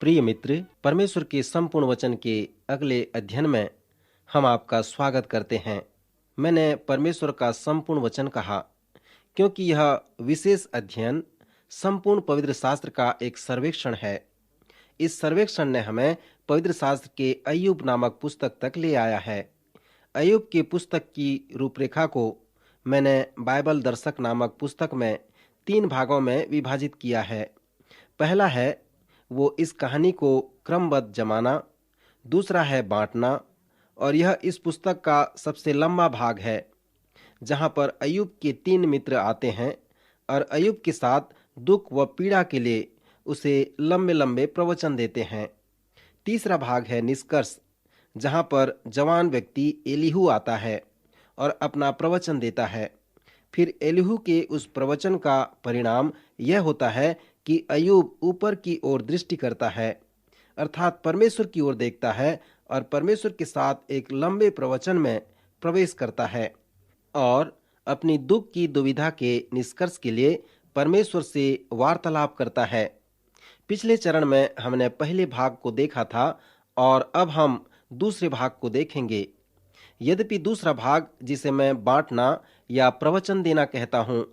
प्रिय मित्र, परमेश्वर के संपूर्ण वचन के अगले अध्ययन में हम आपका स्वागत करते हैं। मैंने परमेश्वर का संपूर्ण वचन कहा क्योंकि यह विशेष अध्ययन संपूर्ण पवित्र शास्त्र का एक सर्वेक्षण है। इस सर्वेक्षण ने हमें पवित्र शास्त्र के अय्यूब नामक पुस्तक तक ले आया है। अय्यूब की पुस्तक की रूपरेखा को मैंने बाइबल दर्शक नामक पुस्तक में 3 भागों में विभाजित किया है। पहला है वो इस कहानी को क्रमबद्ध जमाना, दूसरा है बांटना, और यह इस पुस्तक का सबसे लंबा भाग है जहां पर अय्यूब के 3 मित्र आते हैं और अय्यूब के साथ दुख व पीड़ा के लिए उसे लंबे लंबे प्रवचन देते हैं। तीसरा भाग है निष्कर्ष, जहां पर जवान व्यक्ति एलीहू आता है और अपना प्रवचन देता है। फिर एलीहू के उस प्रवचन का परिणाम यह होता है कि अय्यूब ऊपर की ओर दृष्टि करता है, अर्थात परमेश्वर की ओर देखता है और परमेश्वर के साथ एक लंबे प्रवचन में प्रवेश करता है और अपनी दुख की दुविधा के निष्कर्ष के लिए परमेश्वर से वार्तालाप करता है। पिछले चरण में हमने पहले भाग को देखा था और अब हम दूसरे भाग को देखेंगे। यद्यपि दूसरा भाग, जिसे मैं बांटना या प्रवचन देना कहता हूँ,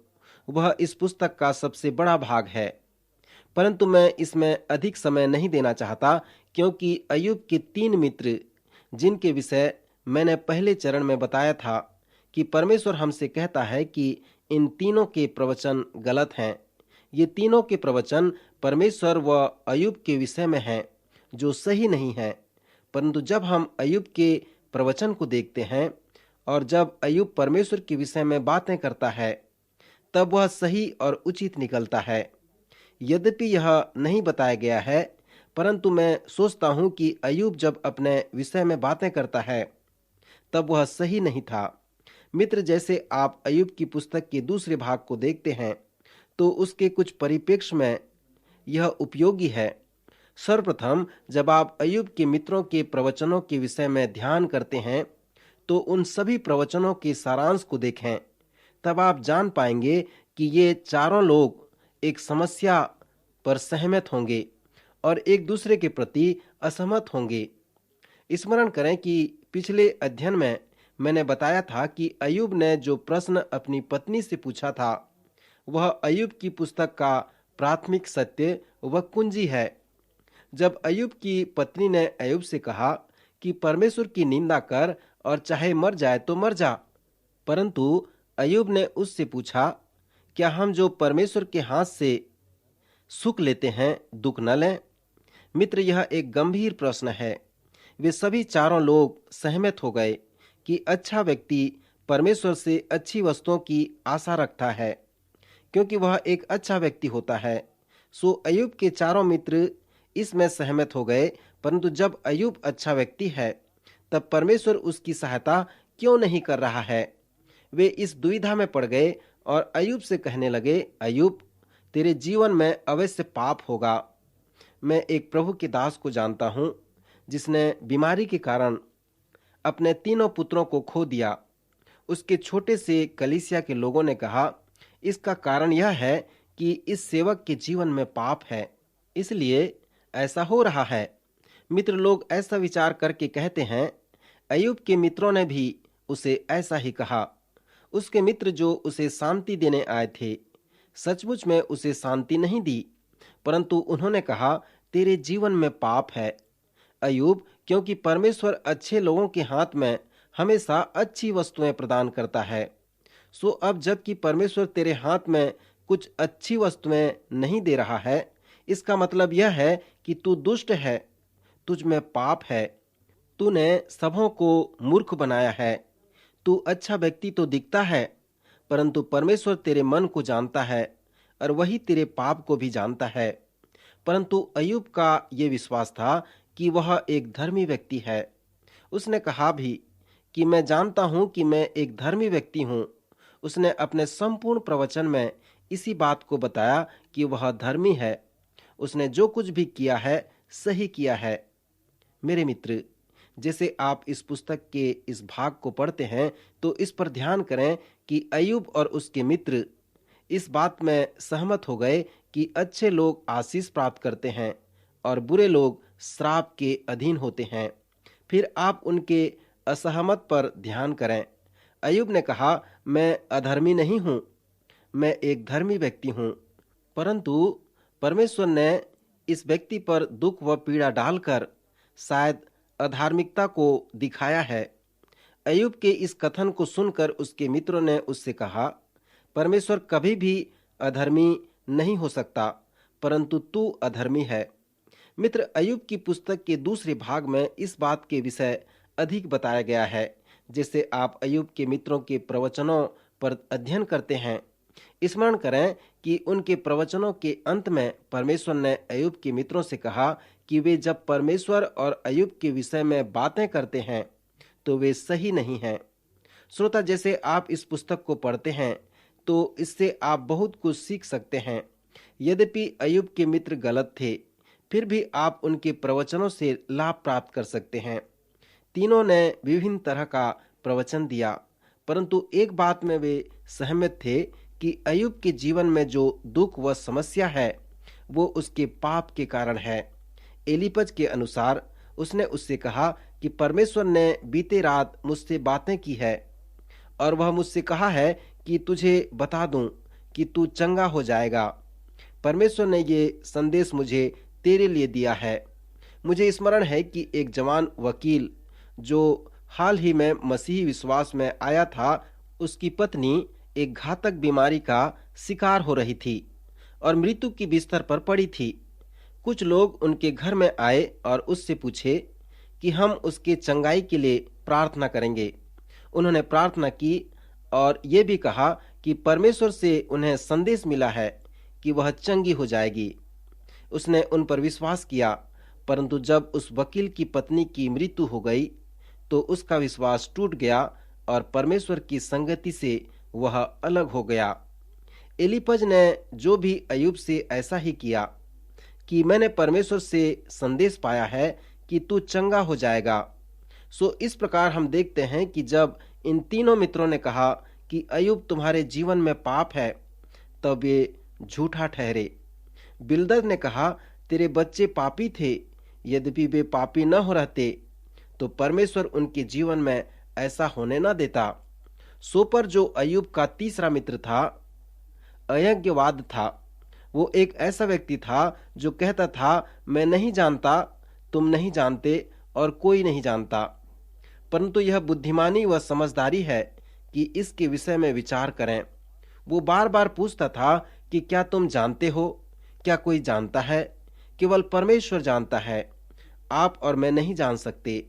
वह इस पुस्तक का सबसे बड़ा भाग है, परंतु मैं इसमें अधिक समय नहीं देना चाहता क्योंकि अय्यूब के 3 मित्र, जिनके विषय मैंने पहले चरण में बताया था कि परमेश्वर हमसे कहता है कि इन तीनों के प्रवचन गलत हैं। ये तीनों के प्रवचन परमेश्वर व अय्यूब के विषय में हैं जो सही नहीं है। परंतु जब हम अय्यूब के प्रवचन को देखते हैं और जब अय्यूब परमेश्वर के विषय में बातें करता है, तब वह सही और उचित निकलता है। यद्यपि यह नहीं बताया गया है, परंतु मैं सोचता हूं कि अय्यूब जब अपने विषय में बातें करता है तब वह सही नहीं था। मित्र, जैसे आप अय्यूब की पुस्तक के दूसरे भाग को देखते हैं तो उसके कुछ परिप्रेक्ष्य में यह उपयोगी है। सर्वप्रथम जब आप अय्यूब के मित्रों के प्रवचनों के विषय में ध्यान करते हैं तो उन सभी प्रवचनों के सारांश को देखें। तब आप जान पाएंगे कि ये चारों लोग एक समस्या पर सहमत होंगे और एक दूसरे के प्रति असहमत होंगे। स्मरण करें कि पिछले अध्ययन में मैंने बताया था कि अय्यूब ने जो प्रश्न अपनी पत्नी से पूछा था, वह अय्यूब की पुस्तक का प्राथमिक सत्य व कुंजी है। जब अय्यूब की पत्नी ने अय्यूब से कहा कि परमेश्वर की निंदा कर और चाहे मर जाए तो मर जा, परंतु अय्यूब ने उससे पूछा, क्या हम जो परमेश्वर के हाथ से सुख लेते हैं दुख न लें? मित्र, यह एक गंभीर प्रश्न है। वे सभी चारों लोग सहमत हो गए कि अच्छा व्यक्ति परमेश्वर से अच्छी वस्तुओं की आशा रखता है क्योंकि वह एक अच्छा व्यक्ति होता है। सो अय्यूब के चारों मित्र इसमें सहमत हो गए, परंतु जब अय्यूब अच्छा व्यक्ति है तब परमेश्वर उसकी सहायता क्यों नहीं कर रहा है? वे इस दुविधा में पड़ गए और अय्यूब से कहने लगे, अय्यूब, तेरे जीवन में अवश्य पाप होगा। मैं एक प्रभु के दास को जानता हूं जिसने बीमारी के कारण अपने तीनों पुत्रों को खो दिया। उसके छोटे से कलीसिया के लोगों ने कहा, इसका कारण यह है कि इस सेवक के जीवन में पाप है, इसलिए ऐसा हो रहा है। मित्र, लोग ऐसा विचार करके कहते हैं। अय्यूब के मित्रों ने भी उसे ऐसा ही कहा। उसके मित्र जो उसे शांति देने आए थे, सचमुच में उसे शांति नहीं दी, परंतु उन्होंने कहा, तेरे जीवन में पाप है अय्यूब, क्योंकि परमेश्वर अच्छे लोगों के हाथ में हमेशा अच्छी वस्तुएं प्रदान करता है। सो अब जबकि परमेश्वर तेरे हाथ में कुछ अच्छी वस्तुएं नहीं दे रहा है, इसका मतलब यह है कि तू दुष्ट है, तुझ में पाप है, तूने सबों को मूर्ख बनाया है। तू अच्छा व्यक्ति तो दिखता है, परंतु परमेश्वर तेरे मन को जानता है और वही तेरे पाप को भी जानता है। परंतु अय्यूब का ये विश्वास था कि वह एक धर्मी व्यक्ति है। उसने कहा भी कि मैं जानता हूं कि मैं एक धर्मी व्यक्ति हूं। उसने अपने संपूर्ण प्रवचन में इसी बात को बताया कि वह धर्मी है। उसने जो कुछ भी किया है सही किया है। मेरे मित्र, जैसे आप इस पुस्तक के इस भाग को पढ़ते हैं तो इस पर ध्यान करें कि अय्यूब और उसके मित्र इस बात में सहमत हो गए कि अच्छे लोग आशीष प्राप्त करते हैं और बुरे लोग श्राप के अधीन होते हैं। फिर आप उनके असहमत पर ध्यान करें। अय्यूब ने कहा, मैं अधर्मी नहीं हूँ, मैं एक धर्मी व्यक्ति हूँ। परंतु परमेश्वर ने इस व्यक्ति पर दुख व पीड़ा डालकर शायद अधार्मिकता को दिखाया है। अय्यूब के इस कथन को सुनकर उसके मित्रों ने उससे कहा, परमेश्वर कभी भी अधर्मी नहीं हो सकता, परंतु तू अधर्मी है। मित्र, अय्यूब की पुस्तक के दूसरे भाग में इस बात के विषय अधिक बताया गया है। जिससे आप अय्यूब के मित्रों के प्रवचनों पर अध्ययन करते हैं, स्मरण करें कि उनके प्रवचनों के अंत में परमेश्वर ने अय्यूब के मित्रों से कहा कि वे जब परमेश्वर और अय्यूब के विषय में बातें करते हैं तो वे सही नहीं हैं। श्रोता, जैसे आप इस पुस्तक को पढ़ते हैं तो इससे आप बहुत कुछ सीख सकते हैं। यद्यपि अय्यूब के मित्र गलत थे, फिर भी आप उनके प्रवचनों से लाभ प्राप्त कर सकते हैं। तीनों ने विभिन्न तरह का प्रवचन दिया, परंतु एक बात में वे सहमत थे कि अय्यूब के जीवन में जो दुख व समस्या है वो उसके पाप के कारण है। एलीपज के अनुसार उसने उससे कहा कि परमेश्वर ने बीते रात मुझसे बातें की है और वह मुझसे कहा है कि तुझे बता दूं कि तू चंगा हो जाएगा। परमेश्वर ने ये संदेश मुझे तेरे लिए दिया है। मुझे स्मरण है कि एक जवान वकील जो हाल ही में मसीही विश्वास में आया था, उसकी पत्नी एक घातक बीमारी का शिकार हो रही थी और मृत्यु की बिस्तर पर पड़ी थी। कुछ लोग उनके घर में आए और उससे पूछे कि हम उसके चंगाई के लिए प्रार्थना करेंगे। उन्होंने प्रार्थना की और ये भी कहा कि परमेश्वर से उन्हें संदेश मिला है कि वह चंगी हो जाएगी। उसने उन पर विश्वास किया, परंतु जब उस वकील की पत्नी की मृत्यु हो गई तो उसका विश्वास टूट गया और परमेश्वर की संगति से वह अलग हो गया। एलीपज ने जो भी अय्यूब से ऐसा ही किया कि मैंने परमेश्वर से संदेश पाया है कि तू चंगा हो जाएगा। सो इस प्रकार हम देखते हैं कि जब इन तीनों मित्रों ने कहा कि अय्यूब तुम्हारे जीवन में पाप है, तब ये झूठा ठहरे। बिल्दद ने कहा, तेरे बच्चे पापी थे, यद्यपि वे पापी न हो रहते तो परमेश्वर उनके जीवन में ऐसा होने न देता। सोपर जो अय्यूब का तीसरा मित्र था, अयज्ञवाद था। वो एक ऐसा व्यक्ति था जो कहता था, मैं नहीं जानता, तुम नहीं जानते और कोई नहीं जानता। परंतु यह बुद्धिमानी व समझदारी है कि इसके विषय में विचार करें। वो बार बार पूछता था कि क्या तुम जानते हो, क्या कोई जानता है? केवल परमेश्वर जानता है, आप और मैं नहीं जान सकते।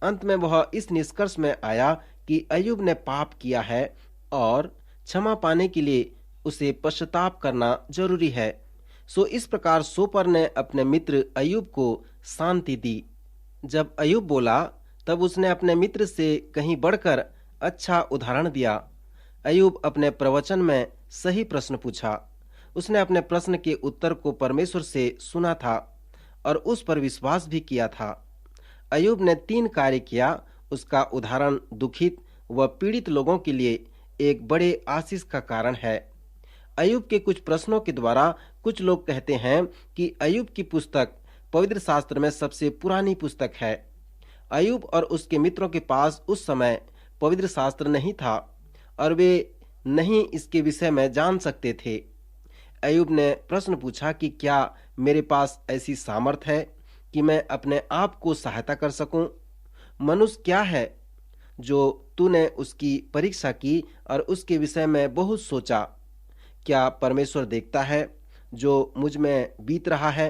अंत में वह इस निष्कर्ष में आया कि अय्यूब ने पाप किया है और क्षमा पाने के लिए उसे पश्चाताप करना जरूरी है। सो इस प्रकार सोपर ने अपने मित्र अय्यूब को शांति दी। जब अय्यूब बोला तब उसने अपने मित्र से कहीं बढ़कर अच्छा उदाहरण दिया। अय्यूब अपने प्रवचन में सही प्रश्न पूछा। उसने अपने प्रश्न के उत्तर को परमेश्वर से सुना था और उस पर विश्वास भी किया था। अय्यूब ने 3 कार्य किया। उसका उदाहरण दुखित व पीड़ित लोगों के लिए एक बड़े आशीष का कारण है। अय्यूब के कुछ प्रश्नों के द्वारा कुछ लोग कहते हैं कि अय्यूब की पुस्तक पवित्र शास्त्र में सबसे पुरानी पुस्तक है। अय्यूब और उसके मित्रों के पास उस समय पवित्र शास्त्र नहीं था और वे नहीं इसके विषय में जान सकते थे। अय्यूब ने प्रश्न पूछा कि क्या मेरे पास ऐसी सामर्थ है कि मैं अपने आप को सहायता कर सकूं? मनुष्य क्या है जो तूने उसकी परीक्षा की और उसके विषय में बहुत सोचा? क्या परमेश्वर देखता है जो मुझ में बीत रहा है?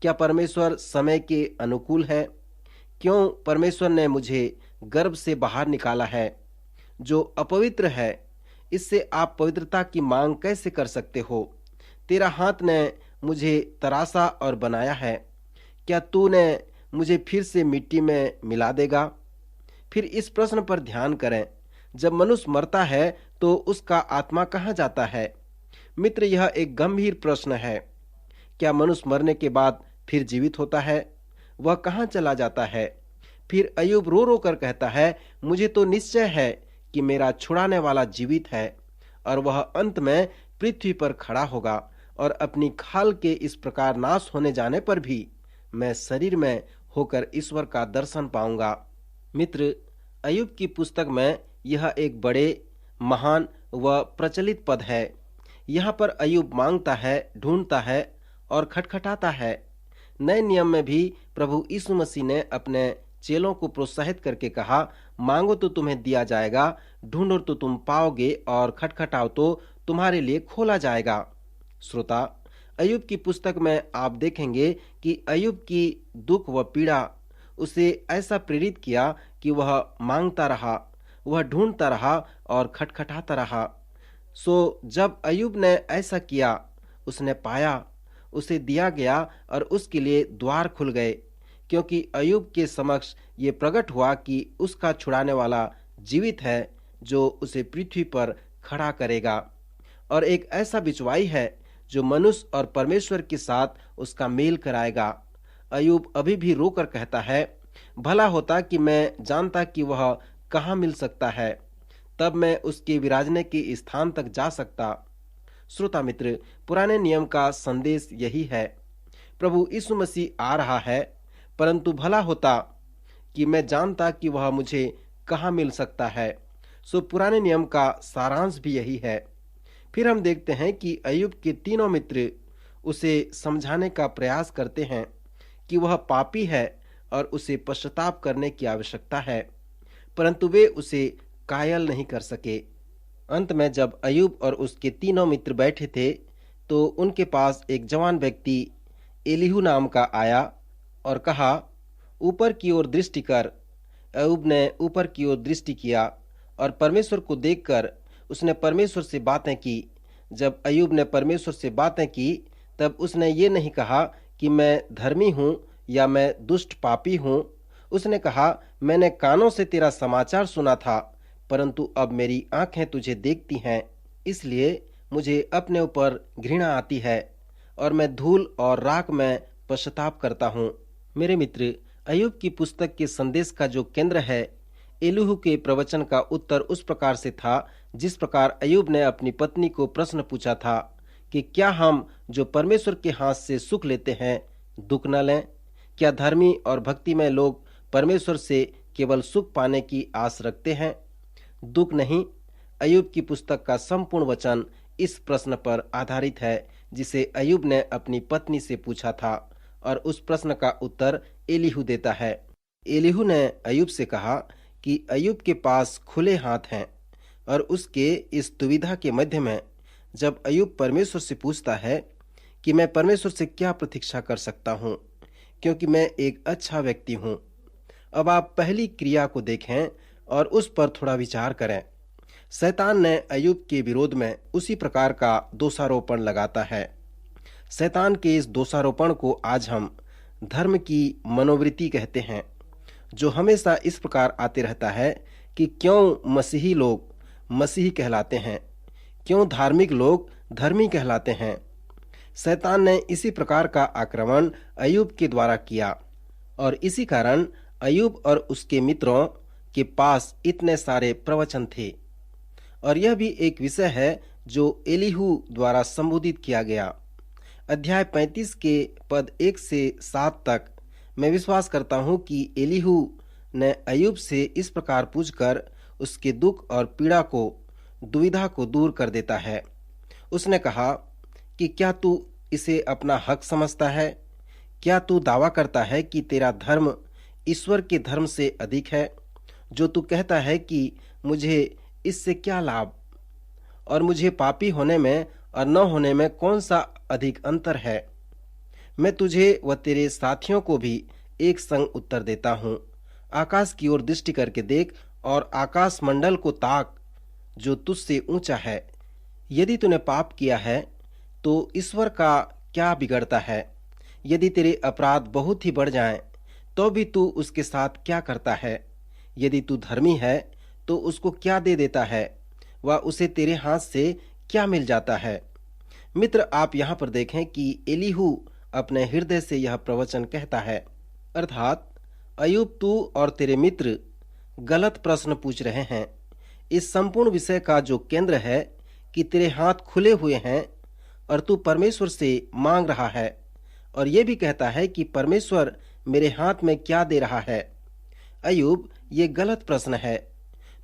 क्या परमेश्वर समय के अनुकूल है? क्यों परमेश्वर ने मुझे गर्भ से बाहर निकाला है जो अपवित्र है? इससे आप पवित्रता की मांग कैसे कर सकते हो? तेरा हाथ ने मुझे तराशा और बनाया है। क्या तूने मुझे फिर से मिट्टी में मिला देगा? फिर इस प्रश्न पर ध्यान करें, जब मनुष्य मरता है तो उसका आत्मा कहाँ जाता है? मित्र, यह एक गंभीर प्रश्न है। क्या मनुष्य मरने के बाद फिर जीवित होता है? वह कहाँ चला जाता है? फिर अय्यूब रो रो कर कहता है, मुझे तो निश्चय है कि मेरा छुड़ाने वाला जीवित है और वह अंत में पृथ्वी पर खड़ा होगा और अपनी खाल के इस प्रकार नाश होने जाने पर भी मैं शरीर में होकर ईश्वर का दर्शन पाऊंगा। मित्र, अय्यूब की पुस्तक में यह एक बड़े, महान व प्रचलित पद है। यहाँ पर अय्यूब मांगता है, ढूंढता है और खटखटाता है। नए नियम में भी प्रभु यीशु मसीह ने अपने चेलों को प्रोत्साहित करके कहा, मांगो तो तुम्हें दिया जाएगा, ढूंढो तो तुम पाओगे और खटखटाओ तो तुम्हारे लिए खोला जाएगा। श्रोता, अय्यूब की पुस्तक में आप देखेंगे कि अय्यूब की दुख व पीड़ा उसे ऐसा प्रेरित किया कि वह मांगता रहा, वह ढूंढता रहा और खटखटाता रहा। सो जब अय्यूब ने ऐसा किया, उसने पाया, उसे दिया गया और उसके लिए द्वार खुल गए, क्योंकि अय्यूब के समक्ष ये प्रकट हुआ कि उसका छुड़ाने वाला जीवित है, जो उसे पृथ्वी पर खड़ा करेगा, और एक ऐसा बिचवाई है जो मनुष्य और परमेश्वर के साथ उसका मेल कराएगा। अय्यूब अभी भी रोकर कहता है, भला होता कि मैं जानता कि वह कहाँ मिल सकता है, तब मैं उसके विराजने के स्थान तक जा सकता। श्रोता मित्र, पुराने नियम का संदेश यही है। प्रभु यीशु मसीह आ रहा है, परंतु भला होता कि मैं जानता कि वह मुझे कहाँ मिल सकता है। सो पुराने नियम का सारांश भी यही है। फिर हम देखते हैं कि अय्यूब के तीनों मित्र उसे समझाने का प्रयास करते हैं कि वह पापी है और उसे पश्चाताप करने की आवश्यकता है, परंतु वे उसे कायल नहीं कर सके। अंत में जब अय्यूब और उसके तीनों मित्र बैठे थे, तो उनके पास एक जवान व्यक्ति एलीहू नाम का आया और कहा, ऊपर की ओर दृष्टि कर। अय्यूब ने ऊपर की ओर दृष्टि किया और परमेश्वर को देखकर उसने परमेश्वर से बातें की। जब अय्यूब ने परमेश्वर से बातें की, तब उसने ये नहीं कहा कि मैं धर्मी हूँ या मैं दुष्ट पापी हूँ। उसने कहा, मैंने कानों से तेरा समाचार सुना था, परंतु अब मेरी आंखें तुझे देखती हैं, इसलिए मुझे अपने ऊपर घृणा आती है और मैं धूल और राख में पश्चाताप करता हूँ। मेरे मित्र, अय्यूब की पुस्तक के संदेश का जो केंद्र है, एलीहू के प्रवचन का उत्तर उस प्रकार से था जिस प्रकार अय्यूब ने अपनी पत्नी को प्रश्न पूछा था कि क्या हम जो परमेश्वर के हाथ से सुख लेते हैं दुख न लें? क्या धर्मी और भक्तिमय लोग परमेश्वर से केवल सुख पाने की आस रखते हैं, दुख नहीं? अय्यूब की पुस्तक का संपूर्ण वचन इस प्रश्न पर आधारित है जिसे अय्यूब ने अपनी पत्नी से पूछा था, और उस प्रश्न का उत्तर एलीहू देता है। एलीहू ने अय्यूब से कहा कि अय्यूब के पास खुले हाथ हैं, और उसके इस दुविधा के मध्य में जब अय्यूब परमेश्वर से पूछता है कि मैं परमेश्वर से क्या प्रतीक्षा कर सकता हूँ, क्योंकि मैं एक अच्छा व्यक्ति हूँ। अब आप पहली क्रिया को देखें और उस पर थोड़ा विचार करें। शैतान ने अय्यूब के विरोध में उसी प्रकार का दोषारोपण लगाता है। शैतान के इस दोषारोपण को आज हम धर्म की मनोवृत्ति कहते हैं, जो हमेशा इस प्रकार आते रहता है कि क्यों मसीही लोग मसीही कहलाते हैं, क्यों धार्मिक लोग धर्मी कहलाते हैं। शैतान ने इसी प्रकार का आक्रमण अय्यूब के द्वारा किया, और इसी कारण अय्यूब और उसके मित्रों के पास इतने सारे प्रवचन थे। और यह भी एक विषय है जो एलीहू द्वारा संबोधित किया गया। अध्याय 35 के पद 1 से 7 तक मैं विश्वास करता हूँ कि एलीहू ने अय्यूब से इस प्रकार पूछकर उसके दुख और पीड़ा को, दुविधा को दूर कर देता है। उसने कहा कि क्या तू इसे अपना हक समझता है? क्या तू दावा करता है कि तेरा धर्म ईश्वर के धर्म से अधिक है, जो तू कहता है कि मुझे इससे क्या लाभ, और मुझे पापी होने में और न होने में कौन सा अधिक अंतर है? मैं तुझे व तेरे साथियों को भी एक संग उत्तर देता हूँ। आकाश की ओर दृष्टि करके देख और आकाश मंडल को ताक, जो तुझसे ऊंचा है। यदि तूने पाप किया है तो ईश्वर का क्या बिगड़ता है? यदि तेरे अपराध बहुत ही बढ़ जाएं, तो भी तू उसके साथ क्या करता है? यदि तू धर्मी है तो उसको क्या दे देता है, वह उसे तेरे हाथ से क्या मिल जाता है? मित्र, आप यहाँ पर देखें कि एलीहू अपने हृदय से यह प्रवचन कहता है, अर्थात अय्यूब, तू और तेरे मित्र गलत प्रश्न पूछ रहे हैं। इस संपूर्ण विषय का जो केंद्र है कि तेरे हाथ खुले हुए हैं और तू परमेश्वर से मांग रहा है, और ये भी कहता है कि परमेश्वर मेरे हाथ में क्या दे रहा है। अय्यूब, ये गलत प्रश्न है।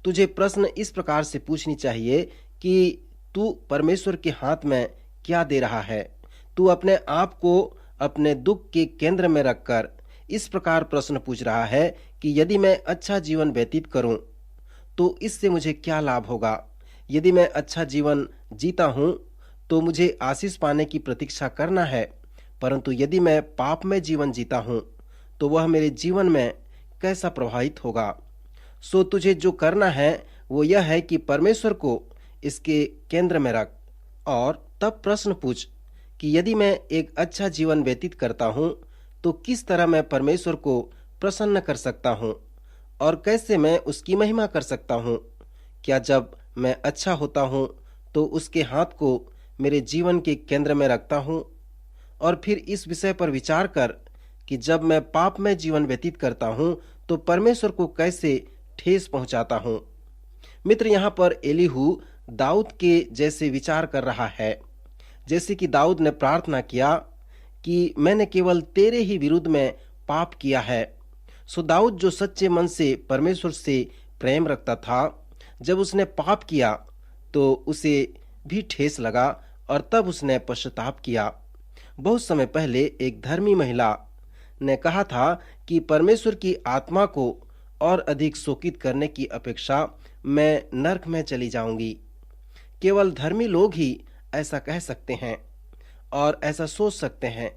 तुझे प्रश्न इस प्रकार से पूछनी चाहिए कि तू परमेश्वर के हाथ में क्या दे रहा है। तू अपने आप को अपने दुख के केंद्र में रखकर इस प्रकार प्रश्न पूछ रहा है कि यदि मैं अच्छा जीवन व्यतीत करूं तो इससे मुझे क्या लाभ होगा। यदि मैं अच्छा जीवन जीता हूं तो मुझे आशीष पाने की प्रतीक्षा करना है, परंतु यदि मैं पाप में जीवन जीता हूं तो वह मेरे जीवन में कैसा प्रभावित होगा। सो तुझे जो करना है वो यह है कि परमेश्वर को इसके केंद्र में रख और तब प्रश्न पूछ कि यदि मैं एक अच्छा जीवन व्यतीत करता हूं तो किस तरह मैं परमेश्वर को प्रसन्न कर सकता हूं और कैसे मैं उसकी महिमा कर सकता हूं। क्या जब मैं अच्छा होता हूं तो उसके हाथ को मेरे जीवन के केंद्र में रखता हूं। और फिर इस विषय पर विचार कर कि जब मैं पाप में जीवन व्यतीत करता हूं तो परमेश्वर को कैसे ठेस पहुंचाता हूं। मित्र, यहाँ पर एलीहू दाऊद के जैसे विचार कर रहा है। जैसे कि दाऊद ने प्रार्थना किया कि मैंने केवल तेरे ही विरुद्ध में पाप किया है। सो दाऊद जो सच्चे मन से परमेश्वर से प्रेम रखता था, जब उसने पाप किया तो उसे भी ठेस लगा और तब उसने पश्चाताप किया। बहुत समय पहले एक धर्मी महिला ने कहा था कि परमेश्वर की आत्मा को और अधिक शोकित करने की अपेक्षा मैं नरक में चली जाऊंगी। केवल धर्मी लोग ही ऐसा कह सकते हैं और ऐसा सोच सकते हैं।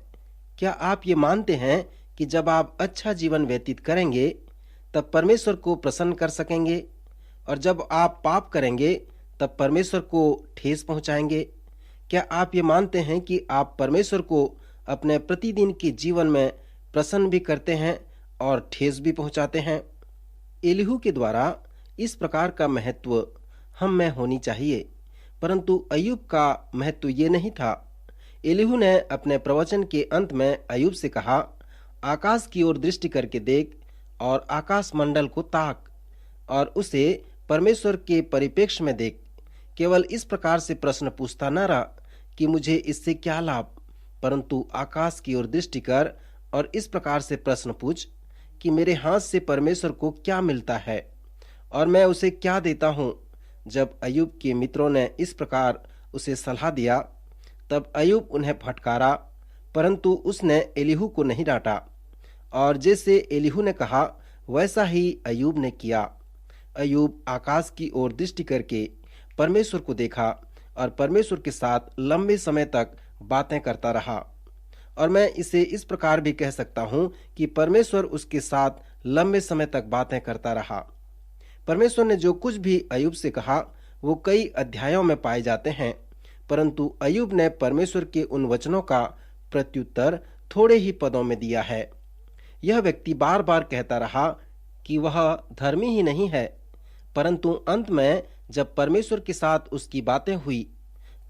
क्या आप ये मानते हैं कि जब आप अच्छा जीवन व्यतीत करेंगे तब परमेश्वर को प्रसन्न कर सकेंगे, और जब आप पाप करेंगे तब परमेश्वर को ठेस पहुंचाएंगे? क्या आप ये मानते हैं कि आप परमेश्वर को अपने प्रतिदिन के जीवन में प्रसन्न भी करते हैं और ठेस भी पहुंचाते हैं? एलीहू के द्वारा इस प्रकार का महत्व हम में होनी चाहिए, परंतु अय्यूब का महत्व ये नहीं था। एलीहू ने अपने प्रवचन के अंत में अय्यूब से कहा, आकाश की ओर दृष्टि करके देख और आकाश मंडल को ताक और उसे परमेश्वर के परिप्रेक्ष्य में देख। केवल इस प्रकार से प्रश्न पूछता न रहा कि मुझे इससे क्या लाभ, परंतु आकाश की ओर दृष्टि कर और इस प्रकार से प्रश्न पूछ कि मेरे हाथ से परमेश्वर को क्या मिलता है और मैं उसे क्या देता हूं। जब अय्यूब के मित्रों ने इस प्रकार उसे सलाह दिया तब अय्यूब उन्हें फटकारा, परंतु उसने एलीहू को नहीं डांटा, और जैसे एलीहू ने कहा वैसा ही अय्यूब ने किया। अय्यूब आकाश की ओर दृष्टि करके परमेश्वर को देखा और परमेश्वर के साथ लंबे समय तक बातें करता रहा। और मैं इसे इस प्रकार भी कह सकता हूं कि परमेश्वर उसके साथ लंबे समय तक बातें करता रहा। परमेश्वर ने जो कुछ भी अय्यूब से कहा वो कई अध्यायों में पाए जाते हैं, परंतु अय्यूब ने परमेश्वर के उन वचनों का प्रत्युत्तर थोड़े ही पदों में दिया है। यह व्यक्ति बार बार कहता रहा कि वह धर्मी ही नहीं है, परंतु अंत में जब परमेश्वर के साथ उसकी बातें हुई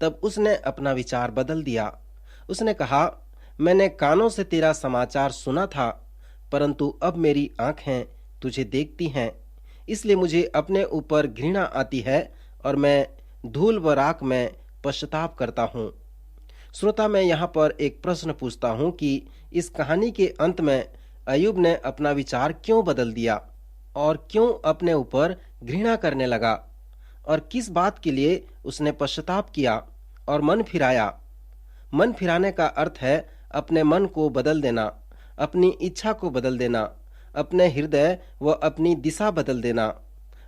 तब उसने अपना विचार बदल दिया। उसने कहा, मैंने कानों से तेरा समाचार सुना था, परंतु अब मेरी आंखें तुझे देखती हैं, इसलिए मुझे अपने ऊपर घृणा आती है और मैं धूल व राख में पश्चाताप करता हूँ। श्रोता, मैं यहाँ पर एक प्रश्न पूछता हूँ कि इस कहानी के अंत में अय्यूब ने अपना विचार क्यों बदल दिया और क्यों अपने ऊपर घृणा करने लगा, और किस बात के लिए उसने पश्चाताप किया और मन फिराया। मन फिराने का अर्थ है अपने मन को बदल देना, अपनी इच्छा को बदल देना, अपने हृदय व अपनी दिशा बदल देना।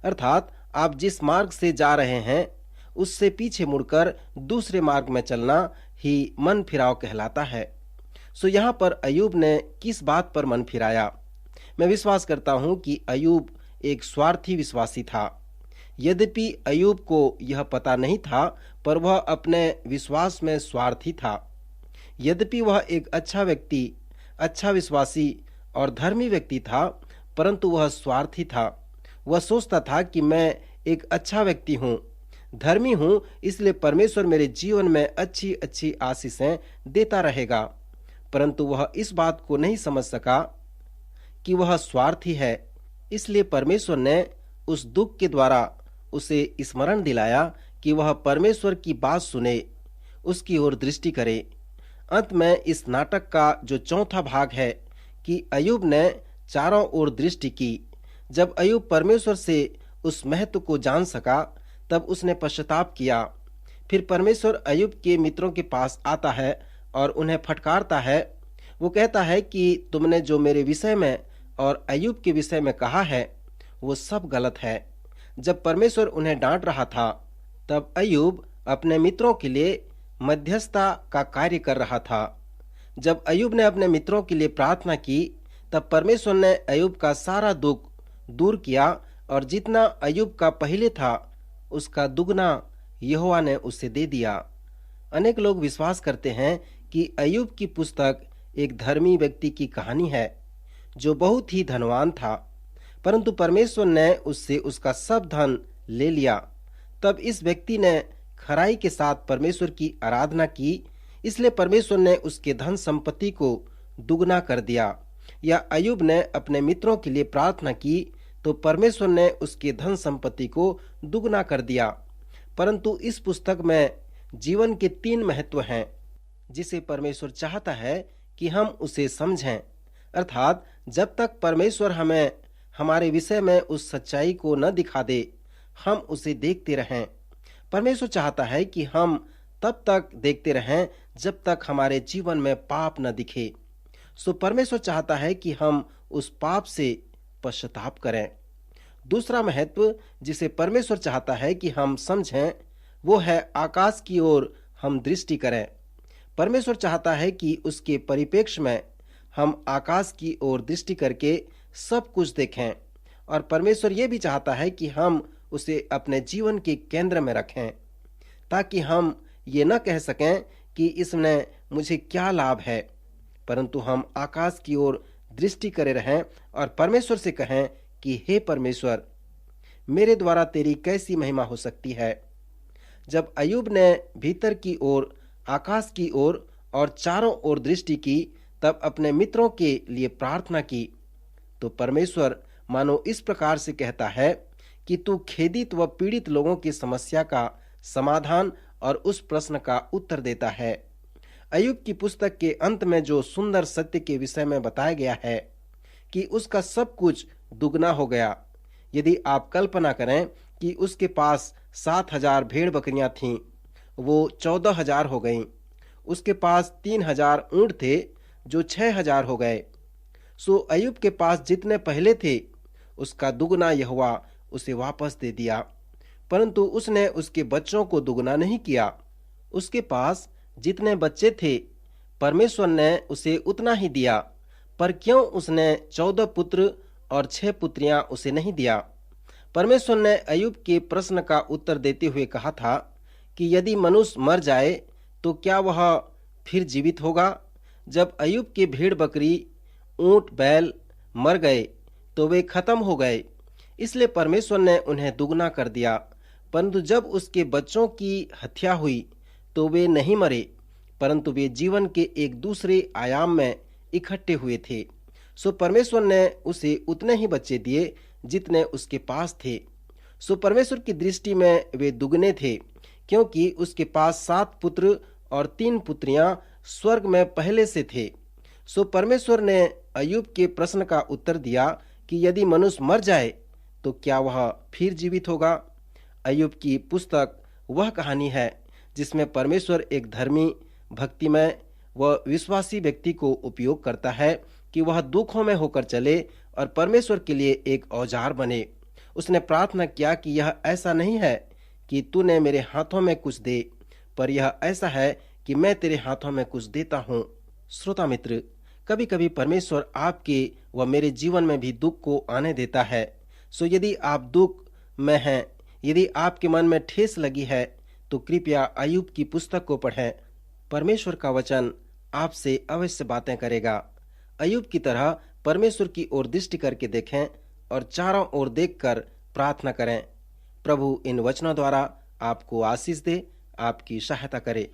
अर्थात आप जिस मार्ग से जा रहे हैं उससे पीछे मुड़कर दूसरे मार्ग में चलना ही मन फिराव कहलाता है। सो यहाँ पर अय्यूब ने किस बात पर मन फिराया? मैं विश्वास करता हूँ कि अय्यूब एक स्वार्थी विश्वासी था। यद्यपि अय्यूब को यह पता नहीं था, पर वह अपने विश्वास में स्वार्थी था। यद्यपि वह एक अच्छा व्यक्ति, अच्छा विश्वासी और धर्मी व्यक्ति था, परंतु वह स्वार्थी था। वह सोचता था कि मैं एक अच्छा व्यक्ति हूँ, धर्मी हूँ, इसलिए परमेश्वर मेरे जीवन में अच्छी अच्छी आशीषें देता रहेगा। परंतु वह इस बात को नहीं समझ सका कि वह स्वार्थी है। इसलिए परमेश्वर ने उस दुख के द्वारा उसे स्मरण दिलाया कि वह परमेश्वर की बात सुने, उसकी ओर दृष्टि करे। अंत में इस नाटक का जो चौथा भाग है कि अय्यूब ने चारों ओर दृष्टि की। जब अय्यूब परमेश्वर से उस महत्व को जान सका, तब उसने पश्चाताप किया। फिर परमेश्वर अय्यूब के मित्रों के पास आता है और उन्हें फटकारता है। वो कहता है कि तुमने जो मेरे विषय में और अय्यूब के विषय में कहा है वो सब गलत है। जब परमेश्वर उन्हें डांट रहा था, तब अय्यूब अपने मित्रों के लिए मध्यस्थता का कार्य कर रहा था। जब अय्यूब ने अपने मित्रों के लिए प्रार्थना की, तब परमेश्वर ने अय्यूब का सारा दुख दूर किया और जितना अय्यूब का पहले था उसका दुगना यहोवा ने उसे दे दिया। अनेक लोग विश्वास करते हैं कि अय्यूब की पुस्तक एक धर्मी व्यक्ति की कहानी है जो बहुत ही धनवान था, परंतु परमेश्वर ने उससे उसका सब धन ले लिया। तब इस व्यक्ति ने खराई के साथ परमेश्वर की आराधना की, इसलिए परमेश्वर ने उसके धन संपत्ति को दुगना कर दिया। या अय्यूब ने अपने मित्रों के लिए प्रार्थना की तो परमेश्वर ने उसके धन संपत्ति को दुगना कर दिया। परंतु इस पुस्तक में जीवन के 3 महत्व हैं जिसे परमेश्वर चाहता है कि हम उसे समझें। अर्थात जब तक परमेश्वर हमें हमारे विषय में उस सच्चाई को न दिखा दे, हम उसे देखते रहें। परमेश्वर चाहता है कि हम तब तक देखते रहें जब तक हमारे जीवन में पाप न दिखे। सो परमेश्वर चाहता है कि हम उस पाप से पश्चाताप करें। दूसरा महत्व जिसे परमेश्वर चाहता है कि हम समझें वो है आकाश की ओर हम दृष्टि करें। परमेश्वर चाहता है कि उसके परिप्रेक्ष्य में हम आकाश की ओर दृष्टि करके सब कुछ देखें, और परमेश्वर ये भी चाहता है कि हम उसे अपने जीवन के केंद्र में रखें, ताकि हम ये न कह सकें कि इसमें मुझे क्या लाभ है, परंतु हम आकाश की ओर दृष्टि करे रहें और परमेश्वर से कहें कि हे परमेश्वर, मेरे द्वारा तेरी कैसी महिमा हो सकती है। जब अय्यूब ने भीतर की ओर, आकाश की ओर और चारों ओर दृष्टि की, तब अपने मित्रों के लिए प्रार्थना की, तो परमेश्वर मानो इस प्रकार से कहता है कि तू खेदित व पीड़ित लोगों की समस्या का समाधान और उस प्रश्न का उत्तर देता है। अय्यूब की पुस्तक के अंत में जो सुंदर सत्य के विषय में बताया गया है कि उसका सब कुछ दुगना हो गया। यदि आप कल्पना करें कि उसके पास 7,000 भेड़ बकरियां थीं, वो 14,000 हो गईं। उसके पास 3,000 ऊंट थे जो 6,000 हो गए। सो अय्यूब के पास जितने पहले थे उसका दुगना यहोवा उसे वापस दे दिया, परंतु उसने उसके बच्चों को दुगना नहीं किया। उसके पास जितने बच्चे थे परमेश्वर ने उसे उतना ही दिया, पर क्यों उसने 14 पुत्र और 6 पुत्रियां उसे नहीं दिया? परमेश्वर ने अय्यूब के प्रश्न का उत्तर देते हुए कहा था कि यदि मनुष्य मर जाए तो क्या वह फिर जीवित होगा? जब अय्यूब के भेड़ बकरी, ऊंट बैल मर गए तो वे खत्म हो गए, इसलिए परमेश्वर ने उन्हें दुगना कर दिया। परंतु जब उसके बच्चों की हत्या हुई तो वे नहीं मरे, परंतु वे जीवन के एक दूसरे आयाम में इकट्ठे हुए थे। सो परमेश्वर ने उसे उतने ही बच्चे दिए जितने उसके पास थे। सो परमेश्वर की दृष्टि में वे दुगने थे, क्योंकि उसके पास 7 पुत्र और 3 पुत्रियां स्वर्ग में पहले से थे। सो परमेश्वर ने अय्यूब के प्रश्न का उत्तर दिया कि यदि मनुष्य मर जाए तो क्या वह फिर जीवित होगा? अय्यूब की पुस्तक वह कहानी है जिसमें परमेश्वर एक धर्मी, भक्तिमय व विश्वासी व्यक्ति को उपयोग करता है कि वह दुखों में होकर चले और परमेश्वर के लिए एक औजार बने। उसने प्रार्थना किया कि यह ऐसा नहीं है कि तूने मेरे हाथों में कुछ दे, पर यह ऐसा है कि मैं तेरे हाथों में कुछ देता हूँ। श्रोता मित्र, कभी कभी परमेश्वर आपके व मेरे जीवन में भी दुख को आने देता है। सो यदि आप दुख में हैं, यदि आपके मन में ठेस लगी है, तो कृपया अय्यूब की पुस्तक को पढ़ें। परमेश्वर का वचन आपसे अवश्य बातें करेगा। अय्यूब की तरह परमेश्वर की ओर दृष्टि करके देखें और चारों ओर देखकर प्रार्थना करें। प्रभु इन वचनों द्वारा आपको आशीष दे, आपकी सहायता करे।